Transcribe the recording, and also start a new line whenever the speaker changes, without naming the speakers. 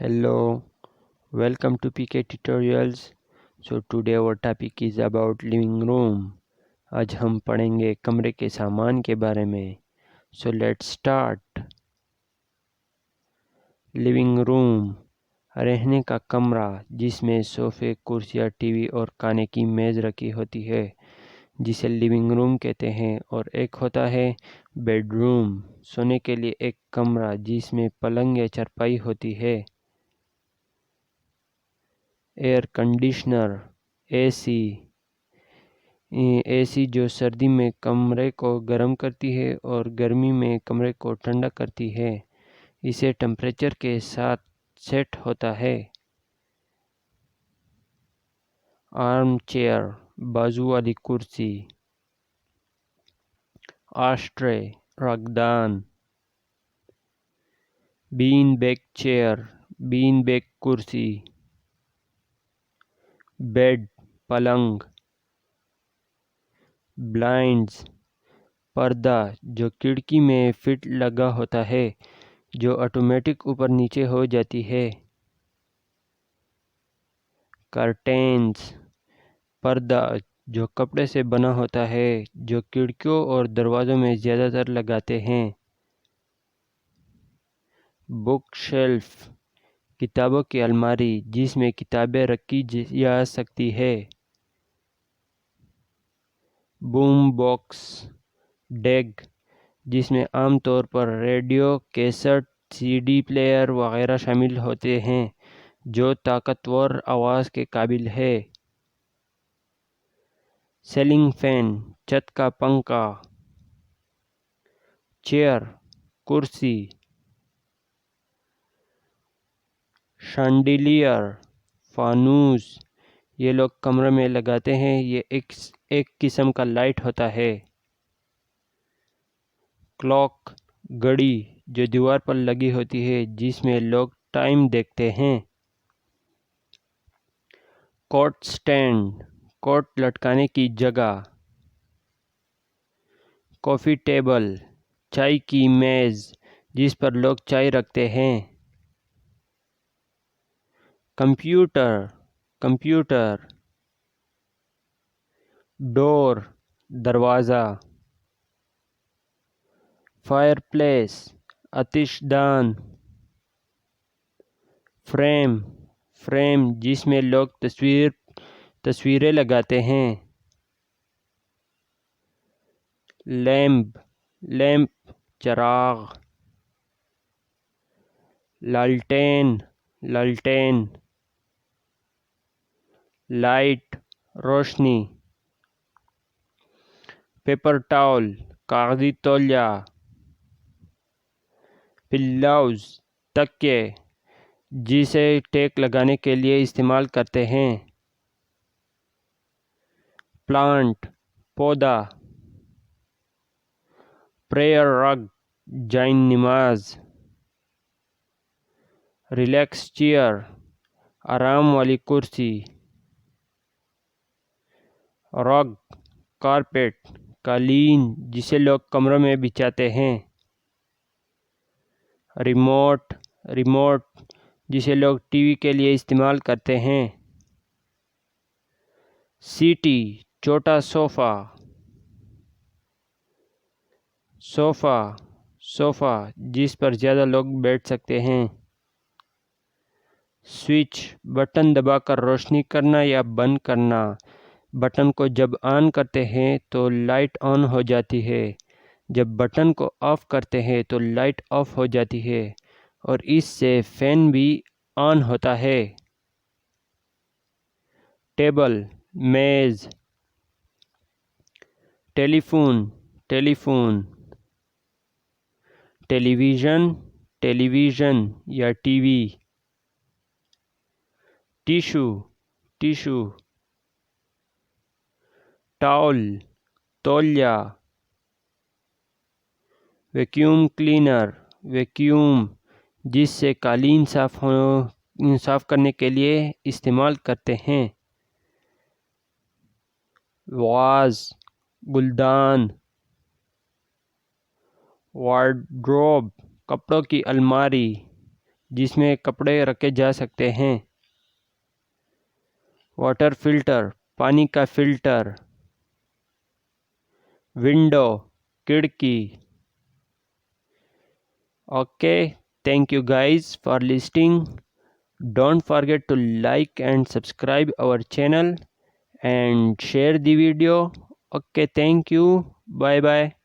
Hello, welcome to PK Tutorials. So today our topic is about living room. आज हम पढ़ेंगे कमरे के सामान के बारे में. So let's start. Living room, रहने का कमरा जिसमें सोफे, कुर्सियाँ, टीवी और खाने की मेज़ रखी होती है, जिसे लिविंग रूम कहते हैं. और एक होता है बेडरूम, सोने के लिए एक कमरा जिसमें पलंग या चारपाई होती है. एयर कंडीशनर, एसी, एसी जो सर्दी में कमरे को गर्म करती है और गर्मी में कमरे को ठंडा करती है. इसे टेम्परेचर के साथ सेट होता है. आर्म चेयर, बाजू वाली कुर्सी. आश्ट्रे, रगदान. Bean bag chair, bean bag कुर्सी. बेड, पलंग. ब्लाइंड्स, पर्दा जो खिड़की में फिट लगा होता है, जो ऑटोमेटिक ऊपर नीचे हो जाती है. कर्टेन्स, पर्दा जो कपड़े से बना होता है, जो खिड़कियों और दरवाज़ों में ज़्यादातर लगाते हैं. बुक शेल्फ, किताबों की अलमारी जिसमें किताबें रखी जा सकती है. बूम बॉक्स, डेक जिसमें आमतौर पर रेडियो, कैसेट, सीडी प्लेयर वगैरह शामिल होते हैं, जो ताकतवर आवाज़ के काबिल है. सीलिंग फैन, छत का पंखा. चेयर, कुर्सी. शैंडिलियर, फानूस, ये लोग कमरे में लगाते हैं. ये एक किस्म का लाइट होता है. क्लॉक, घड़ी जो दीवार पर लगी होती है, जिसमें लोग टाइम देखते हैं. कोट स्टैंड, कोट लटकाने की जगह. कॉफ़ी टेबल, चाय की मेज़ जिस पर लोग चाय रखते हैं. Computer, computer. डोर, दरवाज़ा. फायर प्लेस, आतिशदान. फ्रेम, फ्रेम जिसमें लोग तस्वीरें लगाते हैं. लैंप, लैंप चराग. लालटेन, लालटेन. लाइट, रोशनी. पेपर टॉवल, कागजी तौलिया. पिल्लाउज, तकिए जिसे टेक लगाने के लिए इस्तेमाल करते हैं. प्लांट, पौधा. प्रेयर रग, जैन नमाज. रिलैक्स चेयर, आराम वाली कुर्सी. रग, कारपेट, कालीन जिसे लोग कमरों में बिछाते हैं. रिमोट, रिमोट जिसे लोग टीवी के लिए इस्तेमाल करते हैं. सीटी, छोटा सोफ़ा. सोफ़ा, सोफ़ा जिस पर ज़्यादा लोग बैठ सकते हैं. स्विच, बटन दबाकर रोशनी करना या बंद करना. बटन को जब ऑन करते हैं तो लाइट ऑन हो जाती है. जब बटन को ऑफ़ करते हैं तो लाइट ऑफ हो जाती है. और इससे फैन भी ऑन होता है. टेबल, मेज़. Telephone, telephone. टेलीविज़न, टेलीविज़न या टीवी. Tissue, tissue. टॉवल, तौलिया. वैक्यूम क्लीनर, वैक्यूम जिससे कालीन साफ करने के लिए इस्तेमाल करते हैं. वाज, गुलदान. वार्डरोब, कपड़ों की अलमारी جس میں کپڑے رکھے جا سکتے ہیں. واٹر فلٹر پانی کا فلٹر. ونڈو کھڑکی. Okay, thank you guys for listening. Don't forget to like and subscribe our channel and share the video. Okay, thank you. Bye bye.